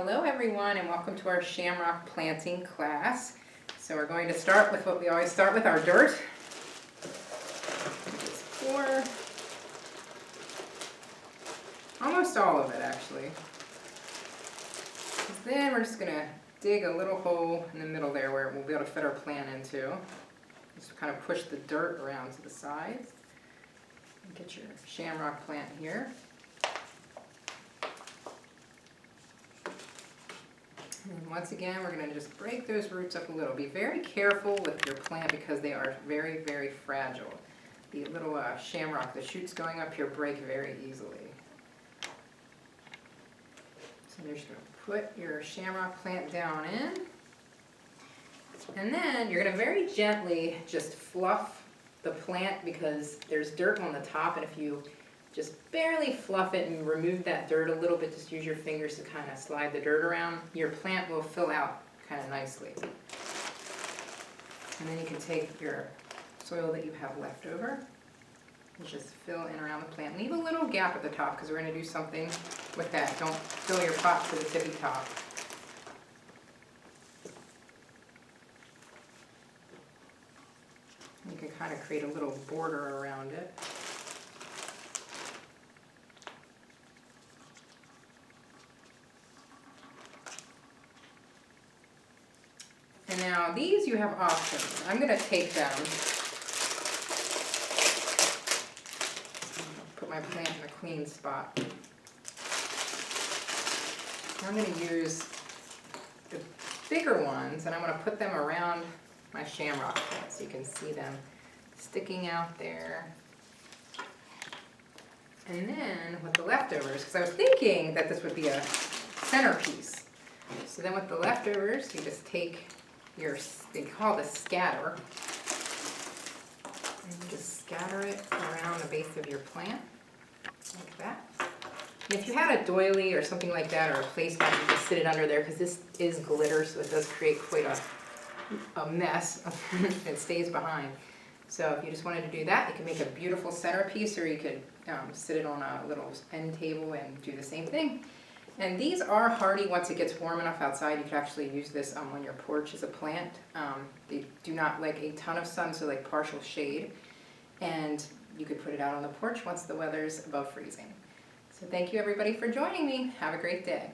Hello everyone and welcome to our Shamrock planting class. So we're going to start with what we always start with, our dirt. Just pour almost all of it actually. Then we're just going to dig a little hole in the middle there where we'll be able to fit our plant into. Just kind of push the dirt around to the sides. And get your shamrock plant here. And once again, we're going to just break those roots up a little. Be very careful with your plant because they are very, very fragile. The little shamrock, the shoots going up here break very easily. So you're just going to put your shamrock plant down in. And then you're going to very gently just fluff the plant because there's dirt on the top, and if you just barely fluff it and remove that dirt a little bit, just use your fingers to kind of slide the dirt around, your plant will fill out kind of nicely. And then you can take your soil that you have left over and just fill in around the plant. Leave a little gap at the top because we're going to do something with that. Don't fill your pot to the tippy top. You can kind of create a little border around it. And now these you have options. I'm going to take them, put my plant in a clean spot. I'm going to use the bigger ones and I'm going to put them around my shamrock plant so you can see them sticking out there. And then with the leftovers, because I was thinking that this would be a centerpiece. So then with the leftovers, you just take they call it a scatter, and you just scatter it around the base of your plant, like that. And if you had a doily or something like that, or a placemat, you just sit it under there, because this is glitter, so it does create quite a mess. It stays behind. So if you just wanted to do that, you can make a beautiful centerpiece, or you could sit it on a little end table and do the same thing. And these are hardy once it gets warm enough outside. You could actually use this on your porch as a plant. They do not like a ton of sun, so like partial shade. And you could put it out on the porch once the weather's above freezing. So thank you everybody for joining me. Have a great day.